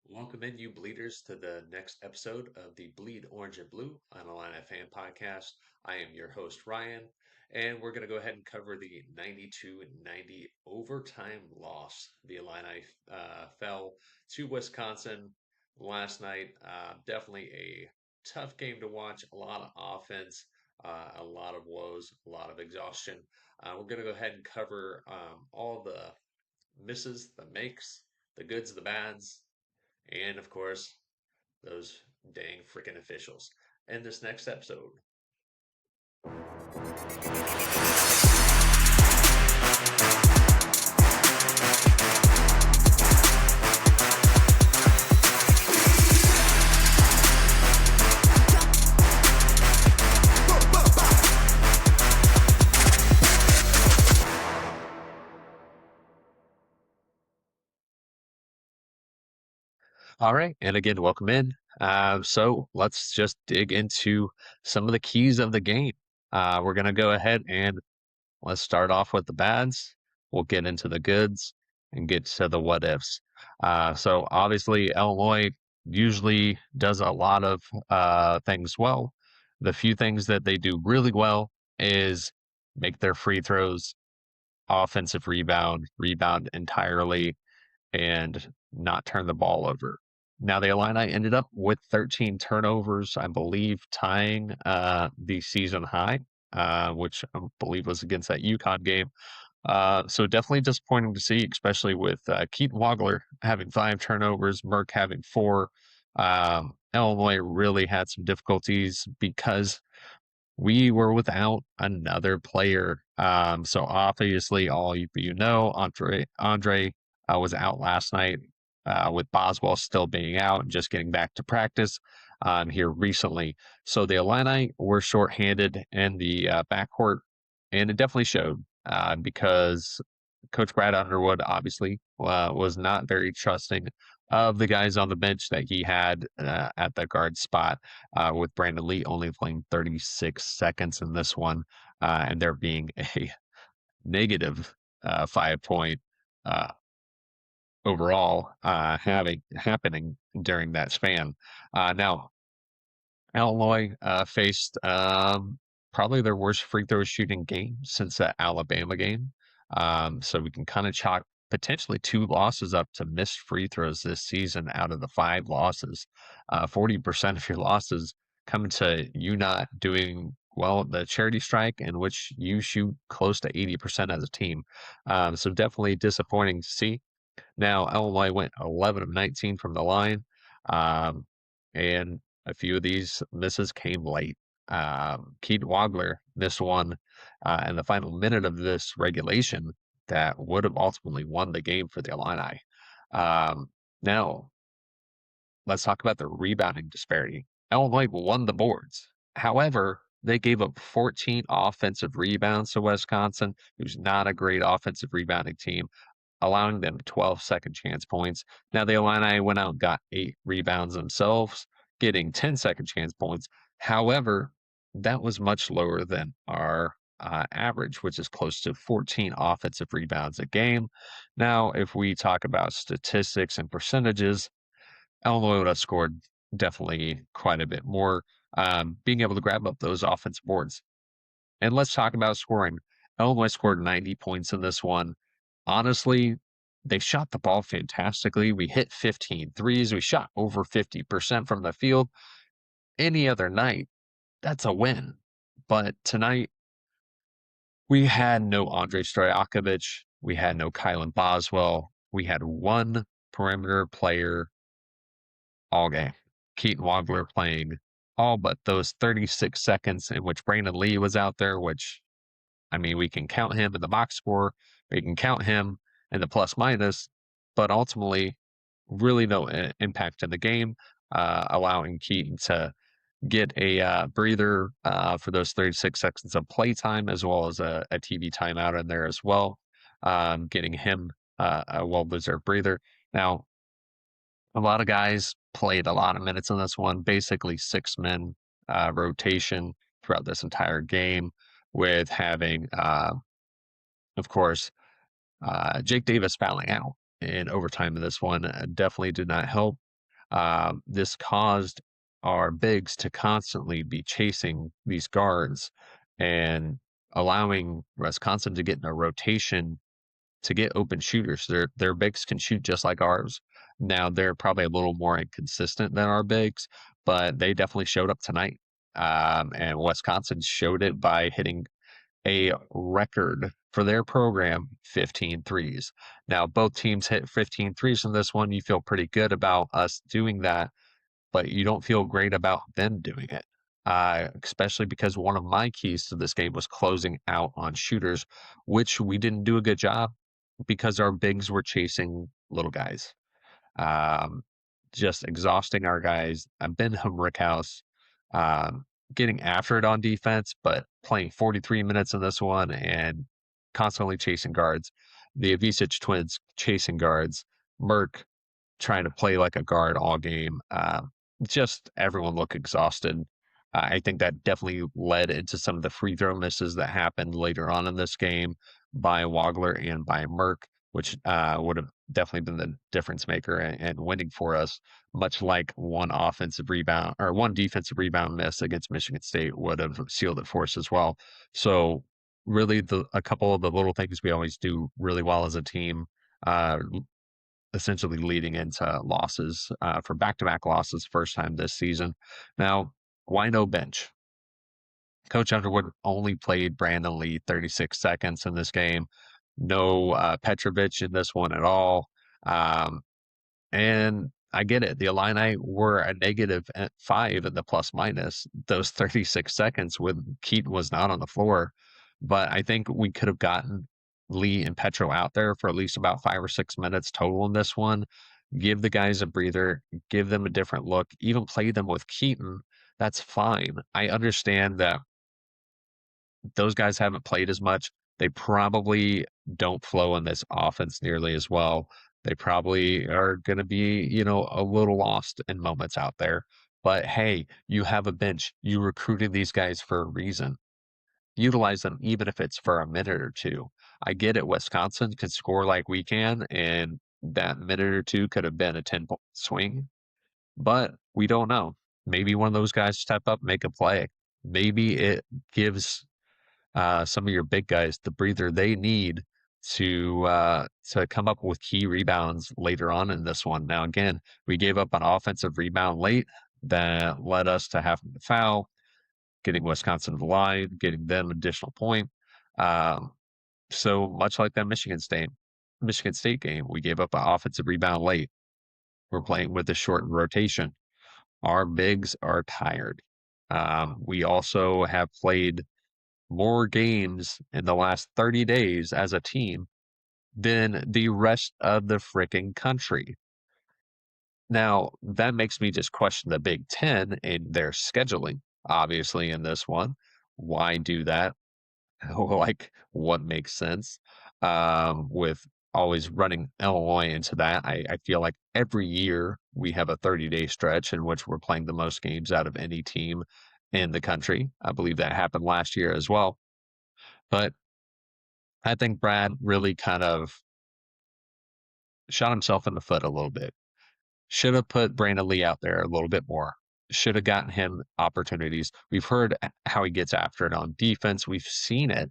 Welcome in, you bleeders, to the next episode of the Bleed Orange and Blue on Illini Fan Podcast. I am your host, Ryan, and we're going to go ahead and cover the 92-90 overtime loss. The Illini fell to Wisconsin last night. Definitely a tough game to watch, a lot of offense, a lot of woes, a lot of exhaustion. We're going to go ahead and cover all the misses, the makes, the goods, the bads, and of course, those dang freaking officials. In this next episode. All right, and again, welcome in. So let's just dig into some of the keys of the game. We're going to go ahead and let's start off with the bads. We'll get into the goods and get to the what ifs. So obviously, Illinois usually does a lot of things well. The few things that they do really well is make their free throws, offensive rebound entirely, and not turn the ball over. Now, the Illini ended up with 13 turnovers, I believe, tying the season high, which I believe was against that UConn game. So definitely disappointing to see, especially with Keaton having 5 turnovers, Merck having 4. Illinois really had some difficulties because we were without another player. So obviously, all you know, Andre was out last night with Boswell still being out and just getting back to practice here recently. So the Illini were shorthanded in the backcourt, and it definitely showed because Coach Brad Underwood obviously was not very trusting of the guys on the bench that he had at the guard spot, with Brandon Lee only playing 36 seconds in this one, and there being a negative 5 point uh, overall happening during that span. Now, Illinois faced probably their worst free throw shooting game since the Alabama game. So we can kind of chalk potentially 2 losses up to missed free throws this season out of the 5 losses. 40% of your losses coming to you not doing well at the charity strike, in which you shoot close to 80% as a team. So definitely disappointing to see. Now, Illinois went 11 of 19 from the line, um, and a few of these misses came late. Keaton Wagler missed one in the final minute of this regulation that would have ultimately won the game for the Illini. Now, let's talk about the rebounding disparity. Illinois won the boards. However, they gave up 14 offensive rebounds to Wisconsin, who's not a great offensive rebounding team, allowing them 12 second chance points. Now, the Illini went out and got 8 rebounds themselves, getting 10 second chance points. However, that was much lower than our average, which is close to 14 offensive rebounds a game. Now, if we talk about statistics and percentages, Illinois would have scored definitely quite a bit more, being able to grab up those offense boards. And let's talk about scoring. Illinois scored 90 points in this one. Honestly, they shot the ball fantastically. We hit 15 threes. We shot over 50% from the field. Any other night, that's a win. But tonight, we had no Andre Stojakovic. We had no Kylan Boswell. We had one perimeter player all game. Keaton Wagler playing all but those 36 seconds in which Brandon Lee was out there, which, I mean, we can count him in the box score, we can count him in the plus minus, but ultimately, really no impact in the game, allowing Keaton to get a breather for those 36 seconds of playtime, as well as a TV timeout in there as well, getting him a well-deserved breather. Now, a lot of guys played a lot of minutes in this one, basically 6 men rotation throughout this entire game, with having, of course, Jake Davis fouling out in overtime in this one definitely did not help. This caused our bigs to constantly be chasing these guards and allowing Wisconsin to get in a rotation to get open shooters. Their bigs can shoot just like ours. Now they're probably a little more inconsistent than our bigs, but they definitely showed up tonight. And Wisconsin showed it by hitting a record for their program, 15 threes. Now, both teams hit 15 threes in this one. You feel pretty good about us doing that, but you don't feel great about them doing it. Especially because one of my keys to this game was closing out on shooters, which we didn't do a good job because our bigs were chasing little guys, um, just exhausting our guys. I've been Rickhouse, um, getting after it on defense, but playing 43 minutes in this one and constantly chasing guards. The Avicic twins chasing guards. Merck trying to play like a guard all game. Just everyone looked exhausted. I think that definitely led into some of the free throw misses that happened later on in this game by Wagler and by Merck, which would have definitely been the difference maker and winning for us, much like one offensive rebound or one defensive rebound miss against Michigan State would have sealed it for us as well. So really a couple of the little things we always do really well as a team uh, essentially leading into losses for back-to-back losses first time this season. Now, why no bench? Coach Underwood only played Brandon Lee 36 seconds in this game. No Petrovic in this one at all. Um, and I get it. The Illini were a negative at 5 in the plus minus those 36 seconds when Keaton was not on the floor. But I think we could have gotten Lee and Petro out there for at least about 5 or 6 minutes total in this one. Give the guys a breather, give them a different look, even play them with Keaton. That's fine. I understand that those guys haven't played as much. They probably don't flow in this offense nearly as well. They probably are going to be, a little lost in moments out there. But hey, you have a bench. You recruited these guys for a reason. Utilize them, even if it's for a minute or two. I get it. Wisconsin can score like we can, and that minute or two could have been a 10-point swing, but we don't know. Maybe one of those guys step up, make a play. Maybe it gives some of your big guys the breather they need to come up with key rebounds later on in this one. Now, again, we gave up an offensive rebound late that led us to having to foul, getting Wisconsin to the line, getting them additional point. Um, so much like that Michigan State game, we gave up an offensive rebound late. We're playing with a shortened rotation. Our bigs are tired. We also have played more games in the last 30 days as a team than the rest of the freaking country. Now, that makes me just question the Big Ten and their scheduling, obviously, in this one. Why do that? Like, what makes sense? With always running Illinois into that, I feel like every year we have a 30-day stretch in which we're playing the most games out of any team in the country. I believe that happened last year as well. But I think Brad really kind of shot himself in the foot a little bit. Should have put Brandon Lee out there a little bit more. Should have gotten him opportunities. We've heard how he gets after it on defense. We've seen it.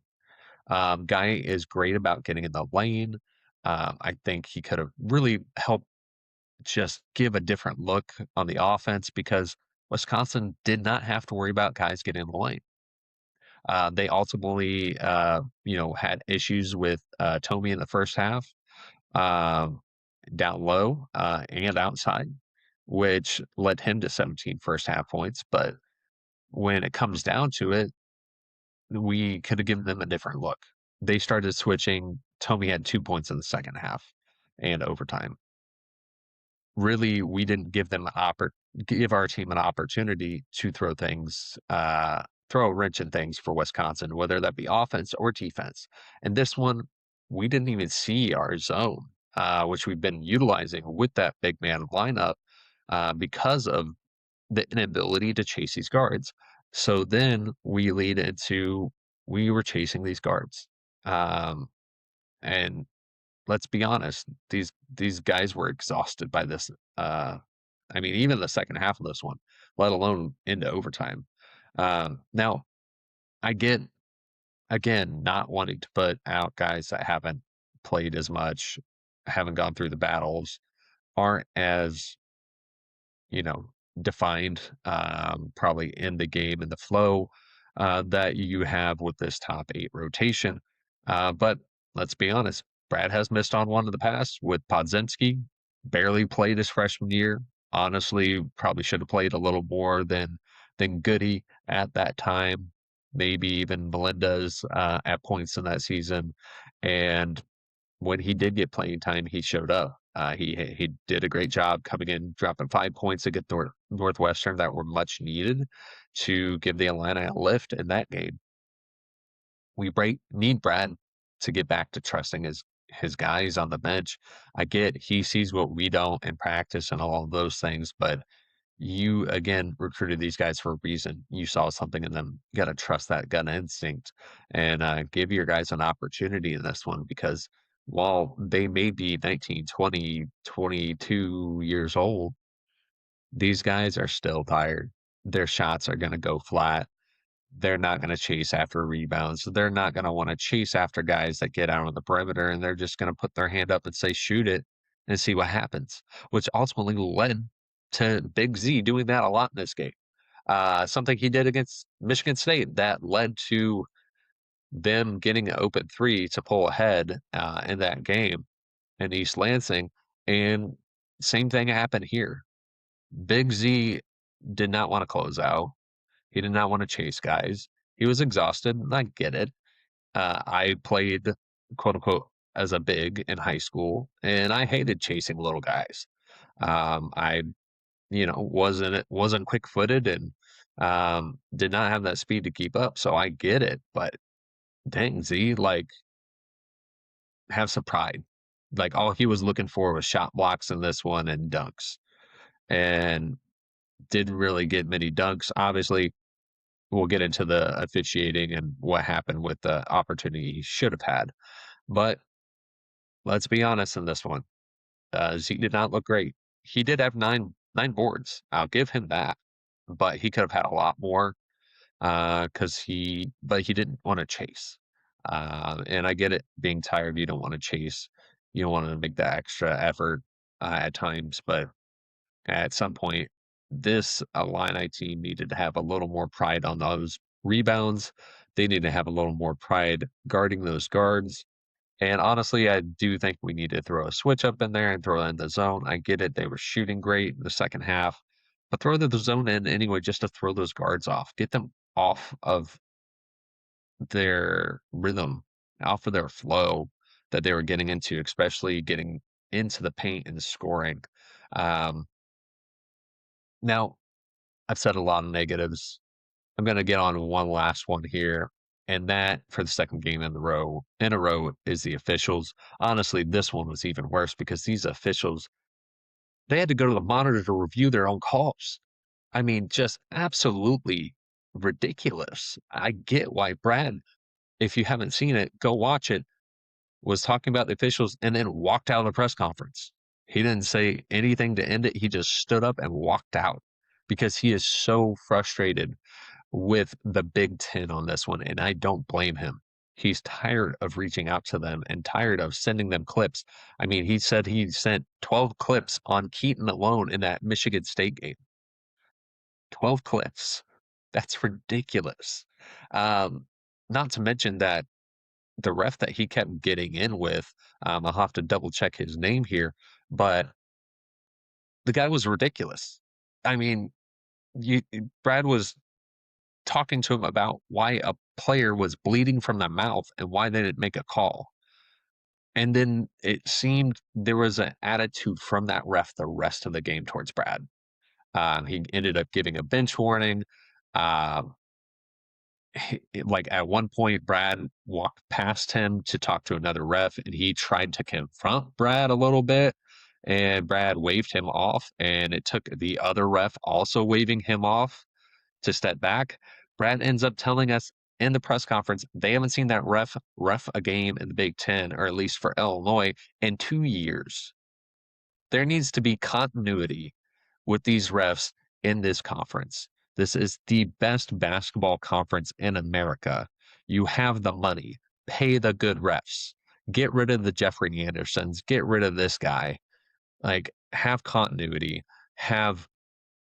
Guy is great about getting in the lane. I think he could have really helped just give a different look on the offense because Wisconsin did not have to worry about guys getting in the lane. They ultimately, had issues with Tomey in the first half, um, down low and outside, which led him to 17 first half points. But when it comes down to it, we could have given them a different look. They started switching. Tomey had 2 points in the second half and overtime. Really, we didn't give our team an opportunity to throw a wrench in things for Wisconsin, whether that be offense or defense. And this one, we didn't even see our zone, which we've been utilizing with that big man lineup because of the inability to chase these guards. So then we lead into we were chasing these guards. Um, and let's be honest, these guys were exhausted by this I mean, even the second half of this one, let alone into overtime. Now, I get, again, not wanting to put out guys that haven't played as much, haven't gone through the battles, aren't as, you know, defined, probably in the game and the flow that you have with this top eight rotation. But let's be honest, Brad has missed on one in the past with Podziemski, barely played his freshman year. Honestly, probably should have played a little more than Goody at that time. Maybe even Melendez at points in that season. And when he did get playing time, he showed up. He did a great job coming in, dropping 5 points against Northwestern that were much needed to give the Illini a lift in that game. Need Brad to get back to trusting his guys on the bench. I get he sees what we don't in practice and all of those things, but you again recruited these guys for a reason. You saw something in them. You got to trust that gut instinct and give your guys an opportunity in this one because while they may be 19, 20, 22 years old, these guys are still tired. Their shots are going to go flat. They're not going to chase after rebounds. They're not going to want to chase after guys that get out on the perimeter, and they're just going to put their hand up and say, shoot it and see what happens, which ultimately led to Big Z doing that a lot in this game. Something he did against Michigan State that led to them getting an open three to pull ahead in that game in East Lansing. And same thing happened here. Big Z did not want to close out. He did not want to chase guys. He was exhausted. And I get it. I played quote unquote as a big in high school, and I hated chasing little guys. I, wasn't quick footed and did not have that speed to keep up. So I get it. But dang Z, like, have some pride. Like all he was looking for was shot blocks in this one and dunks, and didn't really get many dunks. Obviously, we'll get into the officiating and what happened with the opportunity he should have had. But let's be honest in this one. Zeke did not look great. He did have nine boards. I'll give him that. But he could have had a lot more but he didn't want to chase. And I get it, being tired, you don't want to chase. You don't want to make that extra effort at times, but at some point, this Illini team needed to have a little more pride on those rebounds. They need to have a little more pride guarding those guards. And honestly, I do think we need to throw a switch up in there and throw in the zone. I get it. They were shooting great in the second half, but throw the zone in anyway just to throw those guards off. Get them off of their rhythm, off of their flow that they were getting into, especially getting into the paint and scoring. Um, Now, I've said a lot of negatives. I'm going to get on one last one here, and that for the second game in a row is the officials. Honestly, this one was even worse because these officials, they had to go to the monitor to review their own calls. I mean, just absolutely ridiculous. I get why Brad, if you haven't seen it, go watch it, was talking about the officials and then walked out of the press conference. He didn't say anything to end it. He just stood up and walked out because he is so frustrated with the Big Ten on this one, and I don't blame him. He's tired of reaching out to them and tired of sending them clips. I mean, he said he sent 12 clips on Keaton alone in that Michigan State game. 12 clips. That's ridiculous. Not to mention that the ref that he kept getting in with, I'll have to double check his name here, but the guy was ridiculous. I mean, Brad was talking to him about why a player was bleeding from the mouth and why they didn't make a call. And then it seemed there was an attitude from that ref the rest of the game towards Brad. He ended up giving a bench warning. Like at one point, Brad walked past him to talk to another ref, and he tried to confront Brad a little bit. And Brad waved him off, and it took the other ref also waving him off to step back. Brad ends up telling us in the press conference they haven't seen that ref a game in the Big Ten, or at least for Illinois, in 2 years. There needs to be continuity with these refs in this conference. This is the best basketball conference in America. You have the money, pay the good refs, get rid of the Jeffrey Andersons, get rid of this guy. Like, have continuity, have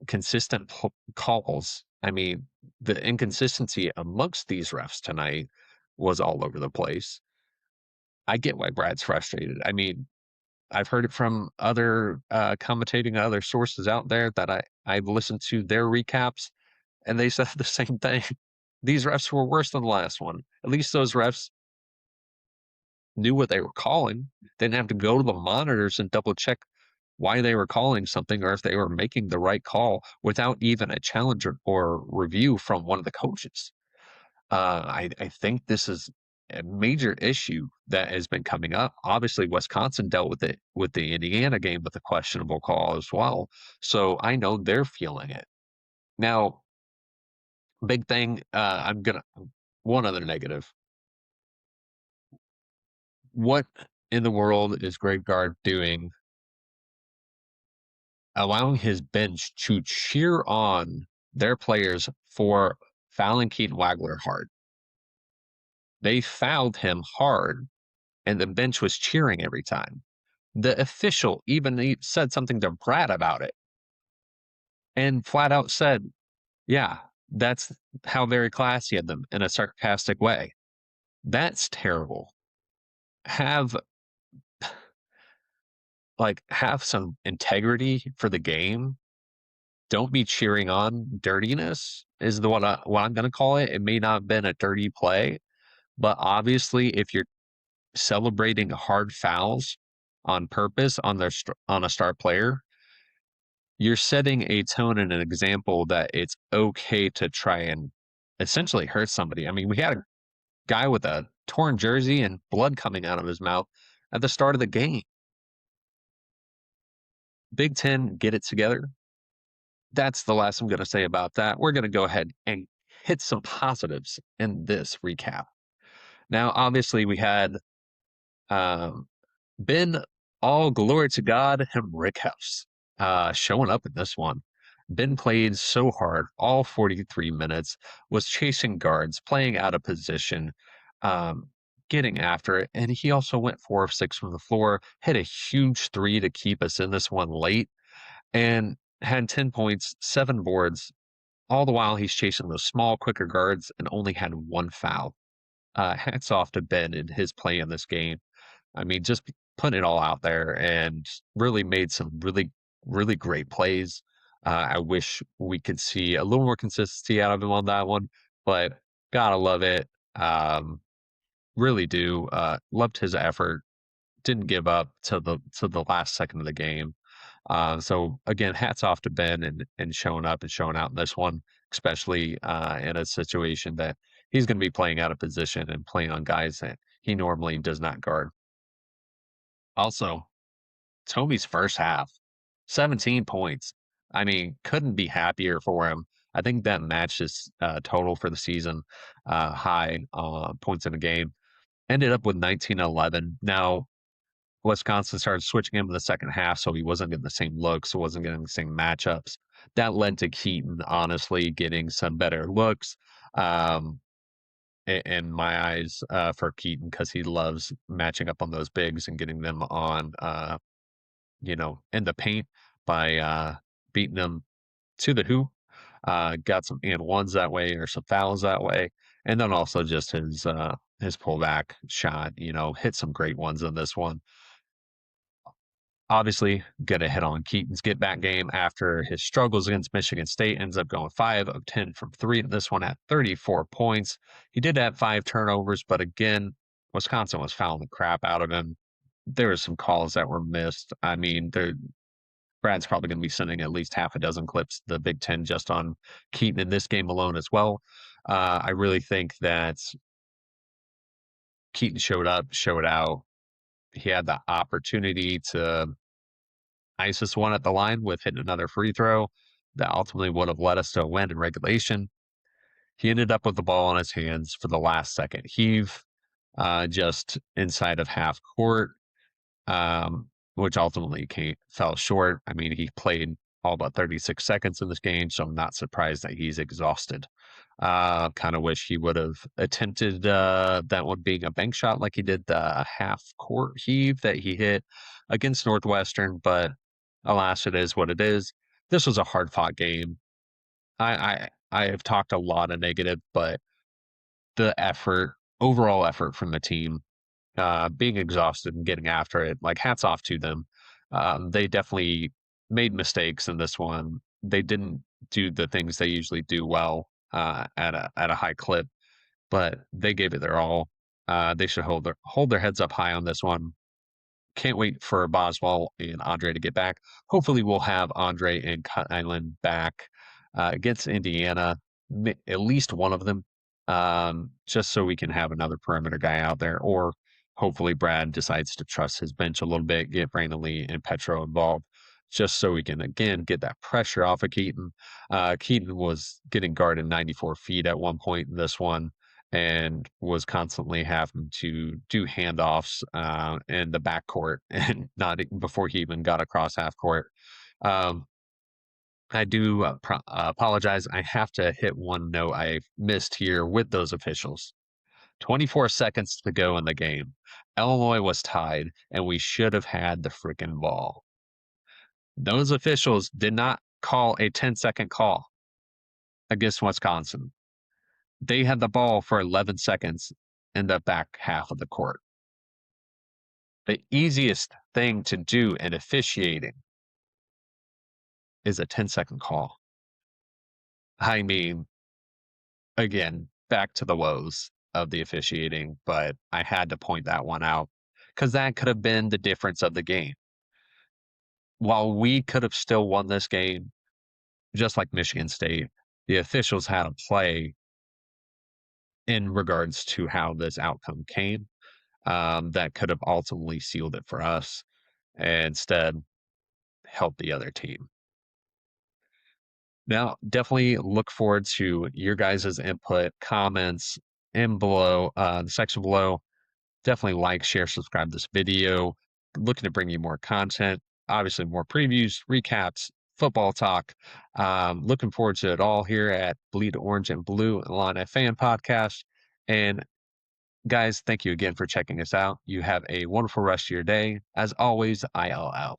consistent calls. I mean, the inconsistency amongst these refs tonight was all over the place. I get why Brad's frustrated. I mean, I've heard it from other commentating other sources out there that I've listened to their recaps, and they said the same thing. These refs were worse than the last one. At least those refs knew what they were calling. They didn't have to go to the monitors and double check why they were calling something or if they were making the right call without even a challenge or review from one of the coaches. I think this is a major issue that has been coming up. Obviously, Wisconsin dealt with it with the Indiana game with a questionable call as well. So I know they're feeling it. Now, big thing, one other negative. What in the world is Greg Gard doing allowing his bench to cheer on their players for fouling Keaton Wagler hard? They fouled him hard, and the bench was cheering every time. The official even said something to Brad about it and flat out said, yeah, that's how very classy of them in a sarcastic way. That's terrible. Have have some integrity for the game. Don't be cheering on dirtiness is what I'm going to call it. It may not have been a dirty play, but obviously if you're celebrating hard fouls on purpose on on a star player, you're setting a tone and an example that it's okay to try and essentially hurt somebody. I mean, we had a guy with a torn jersey and blood coming out of his mouth at the start of the game. Big Ten, get it together. That's the last I'm going to say about that. We're going to go ahead and hit some positives in this recap. Now, obviously, we had Ben, all glory to God, him Rickhouse showing up in this one. Ben played so hard, all 43 minutes, was chasing guards, playing out of position, getting after it. And he also went 4 of 6 from the floor, hit a huge three to keep us in this one late, and had 10 points, 7 boards. All the while, he's chasing those small, quicker guards and only had 1 foul. Hats off to Ben and his play in this game. I mean, just putting it all out there and really made some really, really great plays. I wish we could see a little more consistency out of him on that one, but gotta love it. Really do. Loved his effort. Didn't give up to the last second of the game. So again, hats off to Ben and showing up and showing out in this one, especially in a situation that he's going to be playing out of position and playing on guys that he normally does not guard. Also, Toby's first half, 17 points. I mean, couldn't be happier for him. I think that matched his total for the season high points in a game. Ended up with 19-11. Now, Wisconsin started switching him in the second half, so he wasn't getting the same looks, wasn't getting the same matchups. That led to Keaton, honestly, getting some better looks. In my eyes, for Keaton, because he loves matching up on those bigs and getting them on, in the paint by beating them to the hoop. Got some and ones that way or some fouls that way, and then also just his pullback shot. Hit some great ones in this one. Obviously, gonna hit on Keaton's get back game after his struggles against Michigan State. Ends up going 5 of 10 from 3. This one at 34 points. He did have 5 turnovers, but again, Wisconsin was fouling the crap out of him. There were some calls that were missed. I mean, Brad's probably going to be sending at least half a dozen clips to the Big Ten just on Keaton in this game alone as well. I really think that Keaton showed up, showed out. He had the opportunity to ice this one at the line with hitting another free throw that ultimately would have led us to a win in regulation. He ended up with the ball in his hands for the last second heave, just inside of half court, which ultimately fell short. I mean, he played all but 36 seconds in this game, so I'm not surprised that he's exhausted. Kind of wish he would have attempted that one being a bank shot like he did the half court heave that he hit against Northwestern, but alas, it is what it is. This was a hard fought game. I have talked a lot of negative, but the effort, overall effort from the team, being exhausted and getting after it, like hats off to them. They definitely made mistakes in this one. They didn't do the things they usually do well at a high clip, but they gave it their all. They should hold their heads up high on this one. Can't wait for Boswell and Andre to get back. Hopefully, we'll have Andre and Kylan back against Indiana, at least one of them, just so we can have another perimeter guy out there. Or hopefully, Brad decides to trust his bench a little bit, get Brandon Lee and Petro involved, just so we can, again, get that pressure off of Keaton. Keaton was getting guarded 94 feet at one point in this one and was constantly having to do handoffs in the backcourt and not before he even got across half court. I do apologize. I have to hit one note I missed here with those officials. 24 seconds to go in the game. Illinois was tied, and we should have had the freaking ball. Those officials did not call a 10-second call against Wisconsin. They had the ball for 11 seconds in the back half of the court. The easiest thing to do in officiating is a 10-second call. I mean, again, back to the woes of the officiating, but I had to point that one out because that could have been the difference of the game. While we could have still won this game, just like Michigan State, the officials had a play in regards to how this outcome came that could have ultimately sealed it for us and instead helped the other team. Now, definitely look forward to your guys' input, comments in below, the section below. Definitely like, share, subscribe to this video. Looking to bring you more content, obviously more previews, recaps, football talk. Looking forward to it all here at Bleed Orange and Blue Illini Fan Podcast. And guys, thank you again for checking us out. You have a wonderful rest of your day. As always, IL out.